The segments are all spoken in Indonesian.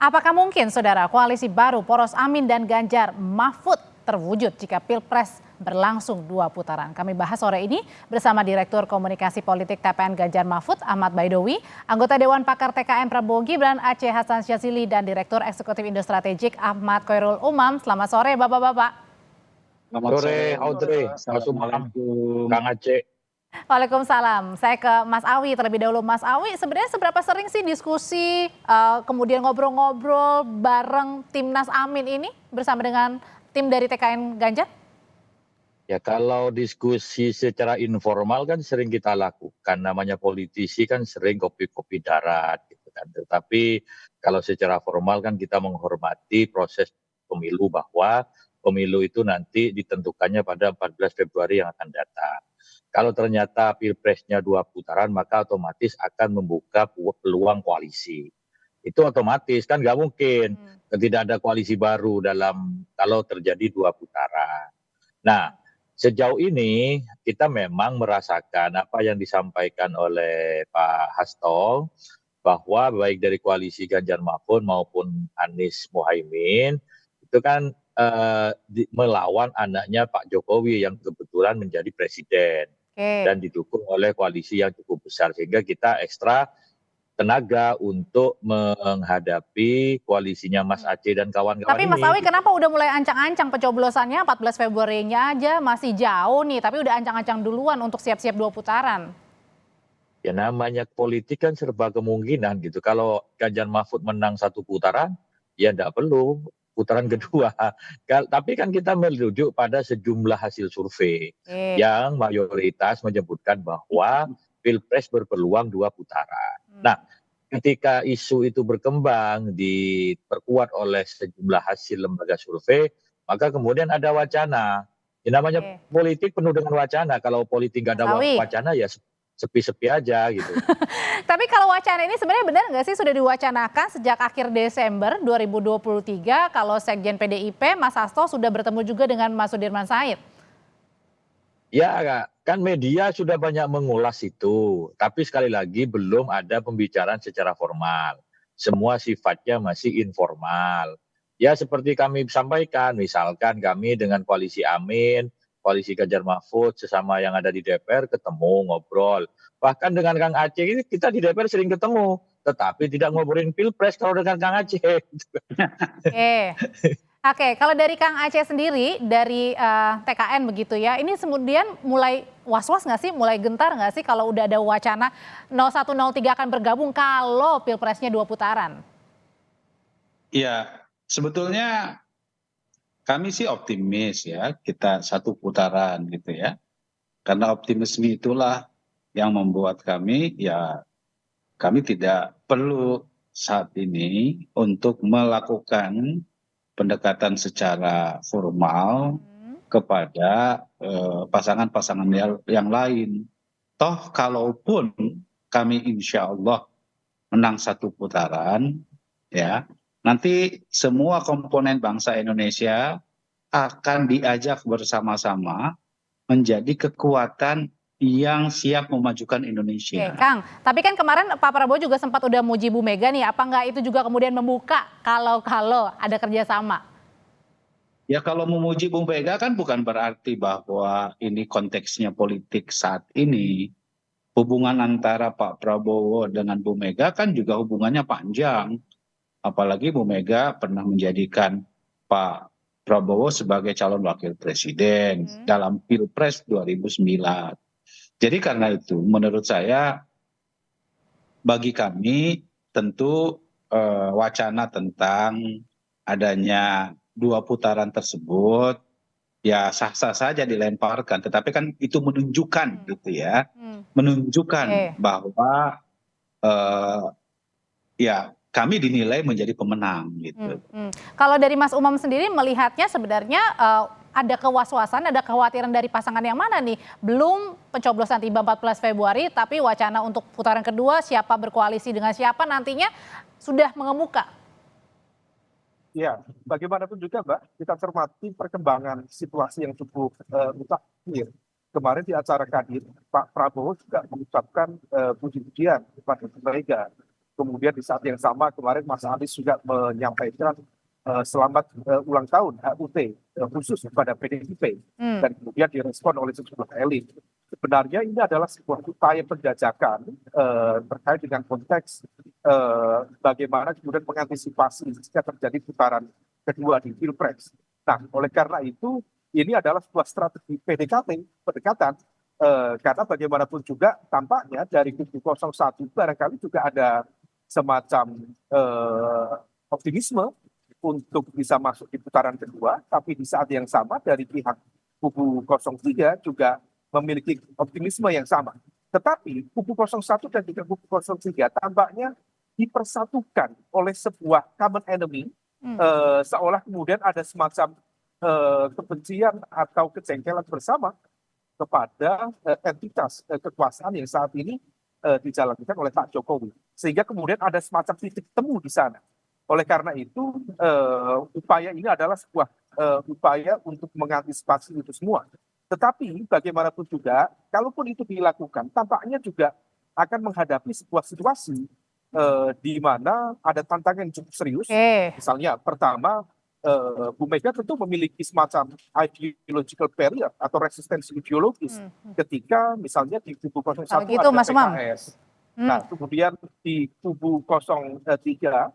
Apakah mungkin, Saudara, koalisi baru poros Amin dan Ganjar Mahfud terwujud jika Pilpres berlangsung 2 putaran? Kami bahas sore ini bersama Direktur Komunikasi Politik TPN Ganjar Mahfud, Ahmad Baidowi, anggota Dewan Pakar TKN Prabowo Gibran, Aceh Hasan Syazili, dan Direktur Eksekutif Indo Strategik Ahmad Khairul Umam. Selamat sore, Bapak-Bapak. Selamat sore, Audrey. Assalamualaikum, Kang Aceh. Waalaikumsalam. Saya ke Mas Awi terlebih dahulu. Mas Awi, sebenarnya seberapa sering sih diskusi, kemudian ngobrol-ngobrol bareng Timnas Amin ini bersama dengan tim dari TKN Ganjar? Ya kalau diskusi secara informal kan sering kita lakukan, namanya politisi kan sering kopi-kopi darat gitu kan. Tetapi kalau secara formal kan kita menghormati proses pemilu bahwa pemilu itu nanti ditentukannya pada 14 Februari yang akan datang. Kalau ternyata pilpresnya 2 putaran maka otomatis akan membuka peluang koalisi. Itu otomatis kan nggak mungkin tidak ada koalisi baru dalam kalau terjadi 2 putaran. Nah, sejauh ini kita memang merasakan apa yang disampaikan oleh Pak Hasto bahwa baik dari koalisi Ganjar Mahfud maupun Anies Muhaimin itu kan melawan anaknya Pak Jokowi yang kebetulan menjadi presiden dan Oke. didukung oleh koalisi yang cukup besar sehingga kita ekstra tenaga untuk menghadapi koalisinya Mas Aceh dan kawan-kawan Tapi Mas ini Awi, gitu. kenapa udah mulai ancang-ancang pencoblosannya 14 Februarinya aja masih jauh nih, tapi udah ancang-ancang duluan untuk siap-siap 2 putaran? Ya namanya politik kan serba kemungkinan gitu. Kalau Ganjar Mahfud menang 1 putaran, ya enggak perlu putaran kedua. Tapi kan kita merujuk pada sejumlah hasil survei Oke. yang mayoritas menyebutkan bahwa Pilpres berpeluang 2 putaran. Nah, ketika isu itu berkembang, diperkuat oleh sejumlah hasil lembaga survei, maka kemudian ada wacana. Ya, namanya Oke. politik penuh dengan wacana. Kalau politik nggak Mas ada Awi. wacana ya sepi-sepi aja gitu. Tapi kalau wacana ini sebenarnya benar nggak sih sudah diwacanakan sejak akhir Desember 2023 kalau Sekjen PDIP Mas Hasto sudah bertemu juga dengan Mas Sudirman Said? Ya kan media sudah banyak mengulas itu, tapi sekali lagi belum ada pembicaraan secara formal. Semua sifatnya masih informal. Ya seperti kami sampaikan, misalkan kami dengan koalisi Amin, koalisi Ganjar Mahfud, sesama yang ada di DPR ketemu, ngobrol. Bahkan dengan Kang Aceh ini kita di DPR sering ketemu, tetapi tidak ngobrolin Pilpres kalau dengan Kang Aceh. Oke. Oke, kalau dari Kang Aceh sendiri, dari TKN begitu ya, ini kemudian mulai was-was nggak sih, mulai gentar nggak sih kalau udah ada wacana 0103 akan bergabung kalau Pilpresnya 2 putaran? Ya, sebetulnya kami sih optimis ya, kita 1 putaran gitu ya. Karena optimisme itulah yang membuat kami tidak perlu saat ini untuk melakukan pendekatan secara formal kepada pasangan-pasangan yang lain. Toh kalaupun kami insya Allah menang 1 putaran, ya nanti semua komponen bangsa Indonesia akan diajak bersama-sama menjadi kekuatan yang siap memajukan Oke, Indonesia. Kang, tapi kan kemarin Pak Prabowo juga sempat udah muji Bu Mega nih, apa nggak itu juga kemudian membuka kalau ada kerjasama? Ya kalau memuji Bung Mega kan bukan berarti bahwa ini konteksnya politik saat ini. Hubungan antara Pak Prabowo dengan Bu Mega kan juga hubungannya panjang. Apalagi Bu Mega pernah menjadikan Pak Prabowo sebagai calon wakil presiden dalam Pilpres 2009. Jadi karena itu menurut saya bagi kami tentu wacana tentang adanya 2 putaran tersebut ya sah-sah saja dilemparkan, tetapi kan itu menunjukkan gitu ya, menunjukkan Oke. bahwa ya kami dinilai menjadi pemenang gitu. Kalau dari Mas Umam sendiri melihatnya sebenarnya ada kewas-wasan, ada kekhawatiran dari pasangan yang mana nih? Belum pencoblosan tiba 14 Februari, tapi wacana untuk putaran kedua siapa berkoalisi dengan siapa nantinya sudah mengemuka. Ya, bagaimanapun juga Mbak, kita cermati perkembangan situasi yang cukup mutakhir. Kemarin di acara Kadir, Pak Prabowo juga mengucapkan puji-pujian kepada Bu Mega. Kemudian di saat yang sama kemarin Mas Anies juga menyampaikan selamat ulang tahun HUT khusus kepada PDIP dan kemudian direspon oleh sejumlah elit. Sebenarnya ini adalah sebuah upaya penjajakan terkait dengan konteks bagaimana kemudian mengantisipasi jika terjadi putaran kedua di Pilpres. Nah, oleh karena itu ini adalah sebuah strategi pendekatan karena bagaimanapun juga tampaknya dari kubu 01 barangkali juga ada semacam optimisme untuk bisa masuk di putaran kedua, tapi di saat yang sama dari pihak kubu 03 juga memiliki optimisme yang sama. Tetapi kubu 01 dan juga kubu 03 tampaknya dipersatukan oleh sebuah common enemy, seolah kemudian ada semacam kebencian atau kejengkelan bersama kepada entitas kekuasaan yang saat ini dijalankan oleh Pak Jokowi. Sehingga kemudian ada semacam titik temu di sana. Oleh karena itu, upaya ini adalah sebuah upaya untuk mengantisipasi itu semua. Tetapi bagaimanapun juga, kalaupun itu dilakukan, tampaknya juga akan menghadapi sebuah situasi di mana ada tantangan yang cukup serius. Misalnya, pertama, Bu Mega tentu memiliki semacam ideological barrier atau resistensi ideologis ketika misalnya di kubu 01 gitu, ada Mas Umam. PKS. Nah, kemudian di kubu 03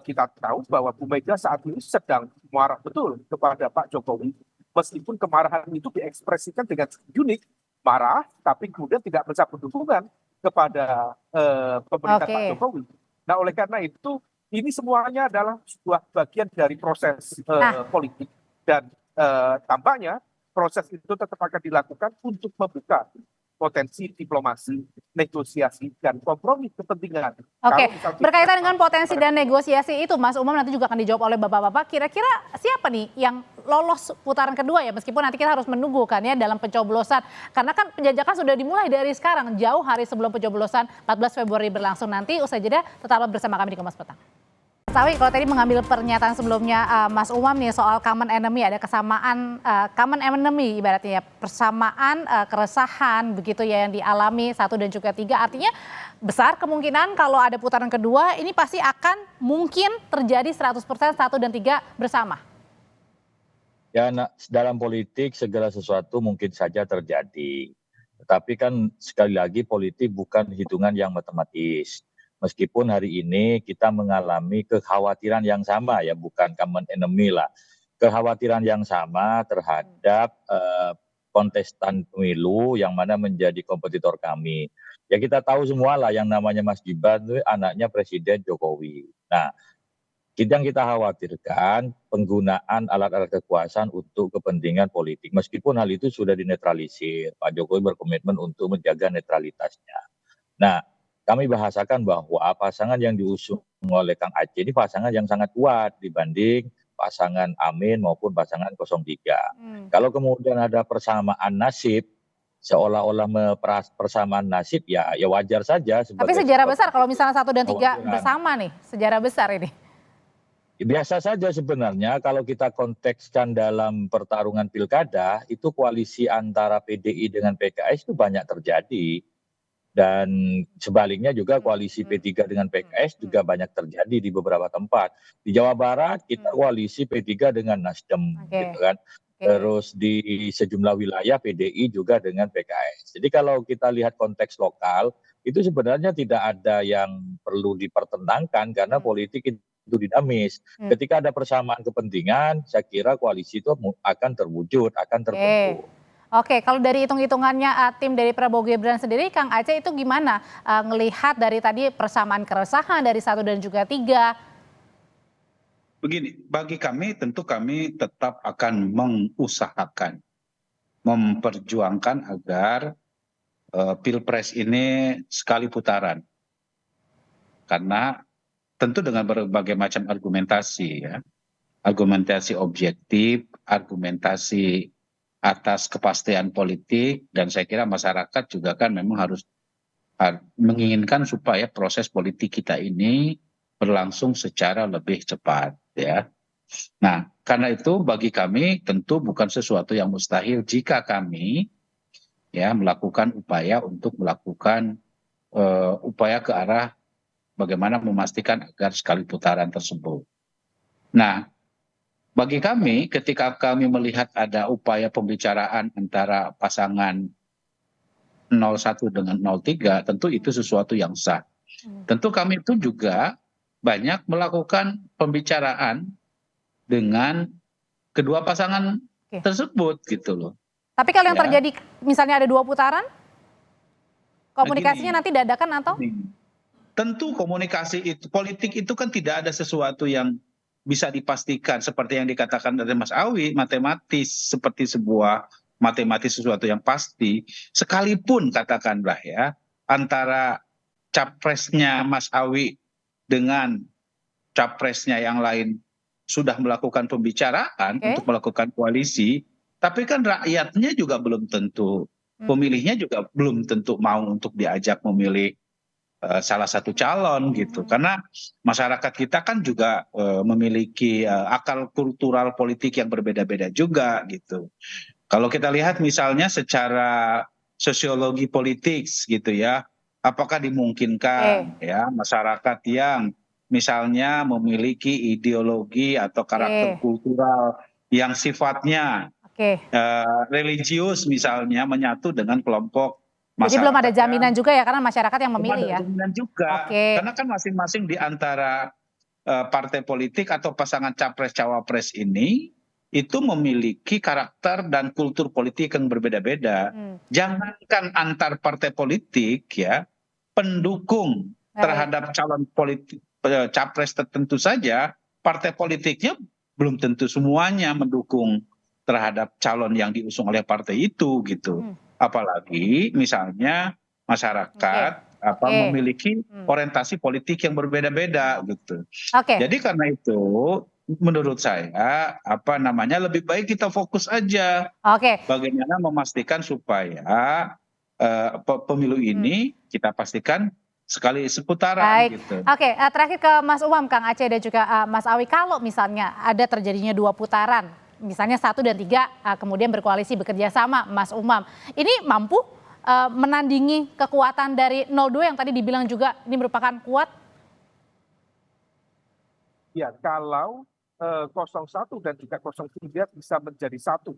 kita tahu bahwa Bu Mega saat ini sedang marah betul kepada Pak Jokowi, meskipun kemarahan itu diekspresikan dengan unik, marah, tapi kemudian tidak mencabut dukungan kepada pemerintah Pak Jokowi. Nah, oleh karena itu, ini semuanya adalah sebuah bagian dari proses politik, dan tampaknya proses itu tetap akan dilakukan untuk membuka potensi diplomasi, negosiasi, dan kompromi kepentingan. Oke, berkaitan dengan potensi dan negosiasi itu, Mas Umam, nanti juga akan dijawab oleh Bapak-Bapak. Kira-kira siapa nih yang lolos putaran kedua ya, meskipun nanti kita harus menunggu kan ya dalam pencoblosan. Karena kan penjajakan sudah dimulai dari sekarang, jauh hari sebelum pencoblosan 14 Februari berlangsung nanti. Usai jeda, tetaplah bersama kami di Kompas Petang. Sawi, kalau tadi mengambil pernyataan sebelumnya Mas Umam nih soal common enemy, ada kesamaan common enemy ibaratnya ya, persamaan keresahan begitu ya yang dialami 1 dan juga 3, artinya besar kemungkinan kalau ada putaran kedua ini pasti akan mungkin terjadi 100% 1 dan 3 bersama. Ya, dalam politik segala sesuatu mungkin saja terjadi. Tetapi kan sekali lagi politik bukan hitungan yang matematis. Meskipun hari ini kita mengalami kekhawatiran yang sama ya, bukan common enemy lah. Kekhawatiran yang sama terhadap kontestan pemilu yang mana menjadi kompetitor kami. Ya kita tahu semua lah yang namanya Mas Gibran itu anaknya Presiden Jokowi. Nah, yang kita khawatirkan penggunaan alat-alat kekuasaan untuk kepentingan politik. Meskipun hal itu sudah dinetralisir, Pak Jokowi berkomitmen untuk menjaga netralitasnya. Nah, kami bahasakan bahwa pasangan yang diusung oleh Kang Aceh ini pasangan yang sangat kuat dibanding pasangan Amin maupun pasangan 03. Kalau kemudian ada persamaan nasib, seolah-olah persamaan nasib ya wajar saja. Tapi sejarah besar kalau misalnya 1 dan 3 bersama nih, sejarah besar ini. Biasa saja sebenarnya kalau kita kontekskan dalam pertarungan pilkada, itu koalisi antara PDI dengan PKS itu banyak terjadi. Dan sebaliknya juga koalisi P3 dengan PKS juga banyak terjadi di beberapa tempat. Di Jawa Barat kita koalisi P3 dengan Nasdem, gitu kan. Terus di sejumlah wilayah PDI juga dengan PKS. Jadi kalau kita lihat konteks lokal, itu sebenarnya tidak ada yang perlu dipertentangkan karena politik itu dinamis. Ketika ada persamaan kepentingan, saya kira koalisi itu akan terwujud, akan terbentuk. Oke, kalau dari hitung-hitungannya tim dari Prabowo Gibran sendiri, Kang Aceh itu gimana ngelihat dari tadi persamaan keresahan dari 1 dan juga 3? Begini, bagi kami tentu kami tetap akan mengusahakan, memperjuangkan agar Pilpres ini sekali putaran. Karena tentu dengan berbagai macam argumentasi ya, argumentasi objektif, argumentasi atas kepastian politik, dan saya kira masyarakat juga kan memang harus menginginkan supaya proses politik kita ini berlangsung secara lebih cepat ya. Nah, karena itu bagi kami tentu bukan sesuatu yang mustahil jika kami ya melakukan upaya untuk melakukan upaya ke arah bagaimana memastikan agar sekali putaran tersebut. Nah, bagi kami ketika kami melihat ada upaya pembicaraan antara pasangan 01 dengan 03, tentu itu sesuatu yang sah. Tentu kami itu juga banyak melakukan pembicaraan dengan kedua pasangan tersebut gitu loh. Tapi kalau yang Ya. terjadi misalnya ada 2 putaran, komunikasinya nanti dadakan atau? Tentu komunikasi itu, politik itu kan tidak ada sesuatu yang bisa dipastikan seperti yang dikatakan dari Mas Awi, matematis seperti sebuah matematis sesuatu yang pasti. Sekalipun katakanlah ya, antara capresnya Mas Awi dengan capresnya yang lain sudah melakukan pembicaraan untuk melakukan koalisi, tapi kan rakyatnya juga belum tentu, pemilihnya juga belum tentu mau untuk diajak memilih salah satu calon gitu, karena masyarakat kita kan juga memiliki akal kultural politik yang berbeda-beda juga gitu. Kalau kita lihat misalnya secara sosiologi politik gitu ya, apakah dimungkinkan ya masyarakat yang misalnya memiliki ideologi atau karakter kultural yang sifatnya religius misalnya menyatu dengan kelompok masyarakat. Jadi belum ada jaminan juga ya karena masyarakat yang memilih ya. Jaminan juga. Karena kan masing-masing di antara partai politik atau pasangan capres cawapres ini itu memiliki karakter dan kultur politik yang berbeda-beda. Jangankan antar partai politik ya, pendukung terhadap calon politik capres tertentu saja, partai politiknya belum tentu semuanya mendukung terhadap calon yang diusung oleh partai itu gitu. Apalagi misalnya masyarakat memiliki orientasi politik yang berbeda-beda gitu. Jadi karena itu menurut saya lebih baik kita fokus aja bagaimana memastikan supaya pemilu ini kita pastikan sekali seputaran gitu. Terakhir ke Mas Umam, Kang Aceh dan juga Mas Awi, kalau misalnya ada terjadinya 2 putaran, misalnya 1 dan 3 kemudian berkoalisi bekerja sama, Mas Umam, ini mampu menandingi kekuatan dari 02 yang tadi dibilang juga ini merupakan kuat? Ya, kalau 01 dan juga 03 bisa menjadi satu,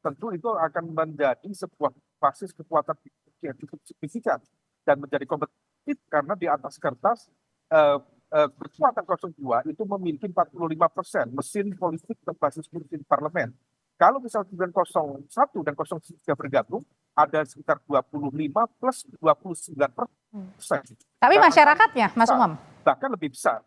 tentu itu akan menjadi sebuah basis kekuatan yang cukup signifikan dan menjadi kompetitif karena di atas kertas kekuatan 02 itu memiliki 45% mesin politik berbasis kursi di parlemen. Kalau misalnya 01 dan 03 bergabung, ada sekitar 25 plus 29%. Tapi masyarakatnya, Mas Umam? Bahkan lebih besar.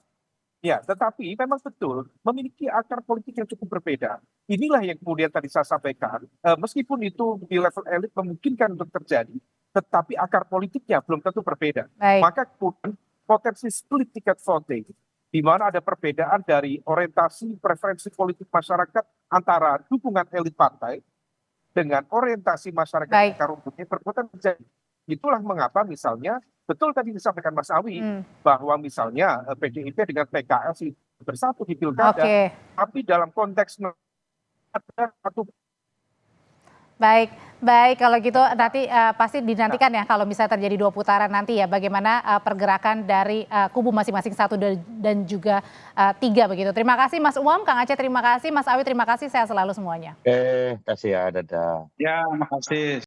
Ya, tetapi memang betul memiliki akar politik yang cukup berbeda. Inilah yang kemudian tadi saya sampaikan, meskipun itu di level elit memungkinkan untuk terjadi, tetapi akar politiknya belum tentu berbeda. Maka kemudian potensi split ticket voting, di mana ada perbedaan dari orientasi preferensi politik masyarakat antara dukungan elit partai dengan orientasi masyarakat akar rumputnya berpotensi terjadi. Itulah mengapa misalnya, betul tadi disampaikan Mas Awi, bahwa misalnya PDIP dengan PKS bersatu di pilkada, tapi dalam konteks ada satu. Baik kalau gitu nanti pasti dinantikan ya kalau misalnya terjadi 2 putaran nanti ya bagaimana pergerakan dari kubu masing-masing 1 dan juga 3 begitu. Terima kasih Mas Umam, Kang Aceh terima kasih, Mas Awi terima kasih, sehat selalu semuanya. Kasih ya, dadah. Ya, makasih.